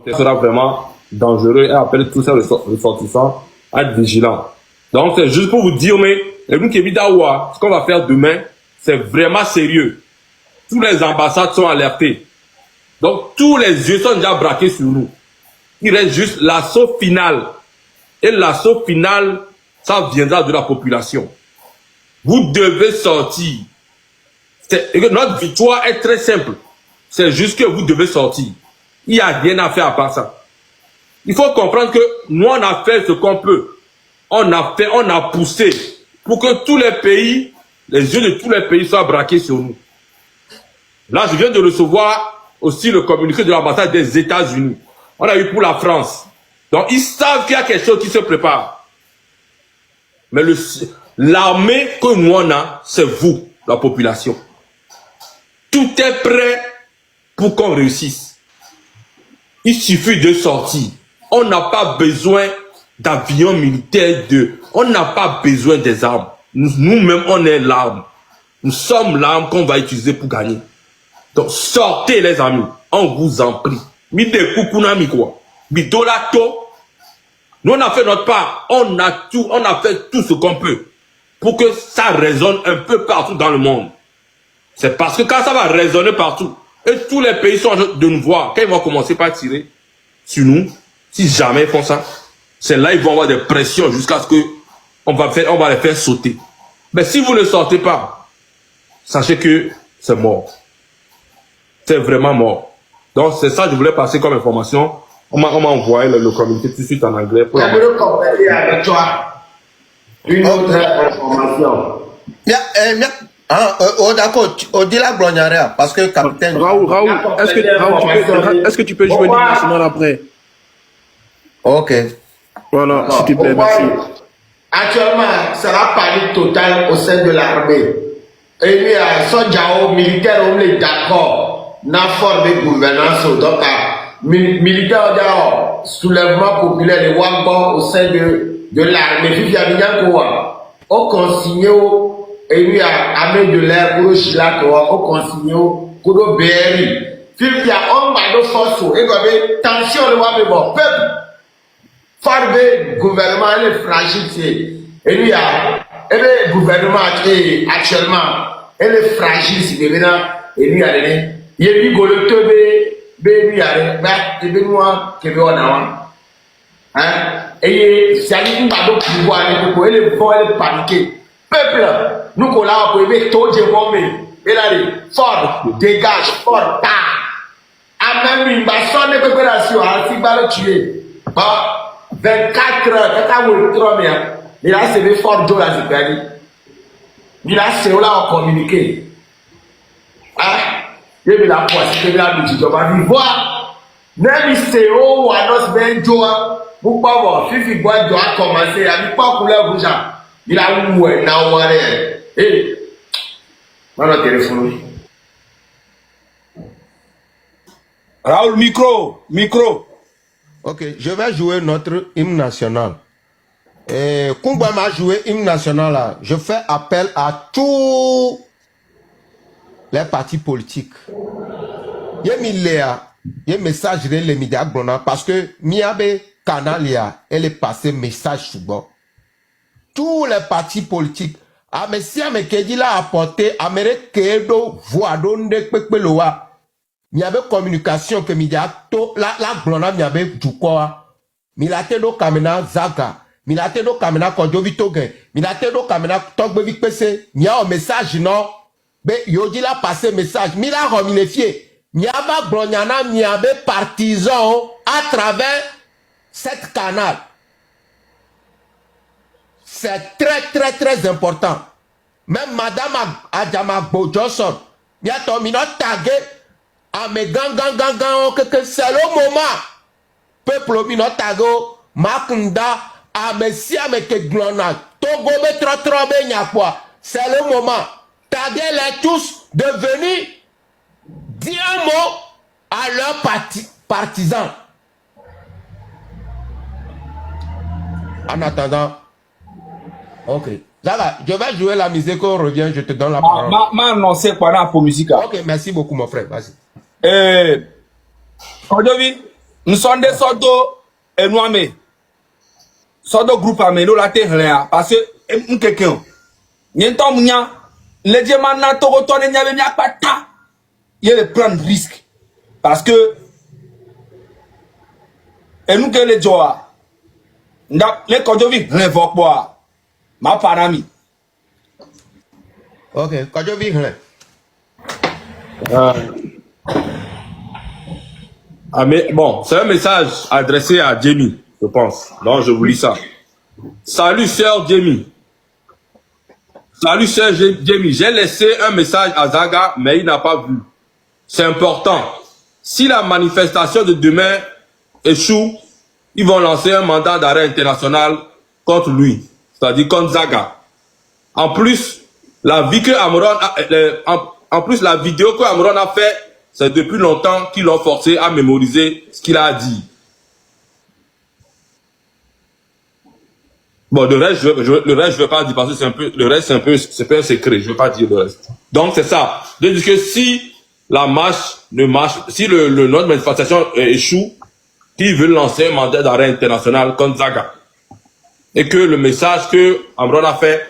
Ce sera vraiment dangereux et appelle tous ces ressortissants à être vigilants. Donc, c'est juste pour vous dire, mais ce qu'on va faire demain, c'est vraiment sérieux. Tous les ambassades sont alertés. Donc, tous les yeux sont déjà braqués sur nous. Il reste juste l'assaut final. Et l'assaut final, ça viendra de la population. Vous devez sortir. Notre victoire est très simple. C'est juste que vous devez sortir. Il n'y a rien à faire à part ça. Il faut comprendre que nous, on a fait ce qu'on peut. On a poussé pour que tous les pays, les yeux de tous les pays soient braqués sur nous. Là, je viens de recevoir aussi le communiqué de l'ambassade des États-Unis. On a eu pour la France. Donc, ils savent qu'il y a quelque chose qui se prépare. Mais l'armée que nous on a, c'est vous, la population. Tout est prêt pour qu'on réussisse. Il suffit de sortir. On n'a pas besoin d'avions militaires, on n'a pas besoin des armes. Nous-mêmes, on est l'arme. Nous sommes l'arme qu'on va utiliser pour gagner. Donc, sortez les amis. On vous en prie. Nous, on a fait notre part. On a fait tout ce qu'on peut pour que ça résonne un peu partout dans le monde. C'est parce que quand ça va résonner partout, et tous les pays sont en train de nous voir, quand ils vont commencer par tirer sur nous, si jamais ils font ça, c'est là ils vont avoir des pressions jusqu'à ce que on va les faire sauter. Mais si vous ne sortez pas, sachez que c'est mort. C'est vraiment mort. Donc c'est ça que je voulais passer comme information. On m'a envoyé le communiqué tout de suite en anglais. J'aimerais compléter avec toi une autre information. D'accord, on dit la Glognaria, parce que capitaine... Raoul, est-ce que tu peux jouer l'hymne national après? Ok. Voilà, s'il te plaît, merci. Actuellement, c'est la panique totale au sein de l'armée. Et lui, Sonjao, militaire, on est d'accord. N'a formé gouvernance, donc, militaire, soulèvement populaire, les Wambon au sein de l'armée. Puis, il y a quoi? On consigne et lui, armée de l'air, pour le Chila, on consigne pour le BRI. Puis, il y a un mano force, et comme tension, le Wambon, peuple. Farbe gouvernement est fragile, et lui le gouvernement actuellement elle est fragile si maintenant et lui il est rigolo be lui et be moi que be on a hein et c'est lui qui va donc pouvoir pour elle est paniqué peuple nous collabons pour be to je bombe et là fort dégage fort pas a même une basson de préparation à si va le tuer bah 24 heures, quand tu as 3 000, il a sévé fort d'eau à Zipani. Il a sévé là en communiqué. Ah, il a poissé, il a dit, tu vas voir. Même si c'est haut ou à nos ben joa, vous pas voir, Fifi bois doit commencer, il a pas couleur rouge. Il a oué, n'a oué. Eh, voilà le téléphone. Raoul, micro. Ok, je vais jouer notre hymne national. Et Kumba m'a joué hymne national là. Je fais appel à tous les partis politiques. Il y a un message de les médias parce que Miabe Kanalia, elle est passé message souvent. Tous les partis politiques, à Messia Mekedila apporté, à Merekedo, voix donde Pepeloa. Il y avait communication que média to la glona il y avait du quoi milateno kamena zaga milateno kamena kojovi toge milateno kamena togbevi pese il y a un message non be yodi la passé message mila remilefie il y avait glonyana il y avait partisans à travers cette canal c'est très important même madame Adjama Bo Johnson il y a terminé tagué à mes que c'est le moment. Peuple minotago, Makunda, à mes si à mes que glona, Togo me trop quoi. C'est le moment. Taguez les tous de venir dire un mot à leurs partisans. En attendant, ok. Là, je vais jouer la musique, on revient, je te donne la parole. Ma annoncé quoi là pour musique. Ok, merci beaucoup mon frère, vas-y. Odovi, Nous sommes des sordos et nous amé. Sordo groupe amé, nous la terre parce que nous quelqu'un. N'y t'en mounia. Les diamants n'a pas retourné n'y avait pas ta. Il y a prendre risque parce que et nous que les joie. Les conjovis révoquent moi. Ma parami. Ok, quand je vis rien. Ah, mais bon, c'est un message adressé à Jamie, je pense. Donc, je vous lis ça. Salut, sœur Jamie. Salut, sœur Jamie. J'ai laissé un message à Zaga, mais il n'a pas vu. C'est important. Si la manifestation de demain échoue, ils vont lancer un mandat d'arrêt international contre lui, c'est-à-dire contre Zaga. En plus, la vie que Amron en plus, la vidéo que Amron a fait, c'est depuis longtemps qu'ils l'ont forcé à mémoriser ce qu'il a dit. Bon, le reste, je vais pas dire parce que c'est un peu, le reste, c'est un secret. Je vais pas dire le reste. Donc, c'est ça. Je dis que si la marche ne marche, si notre manifestation échoue, qu'ils veulent lancer un mandat d'arrêt international contre Zaga. Et que le message que Amron a fait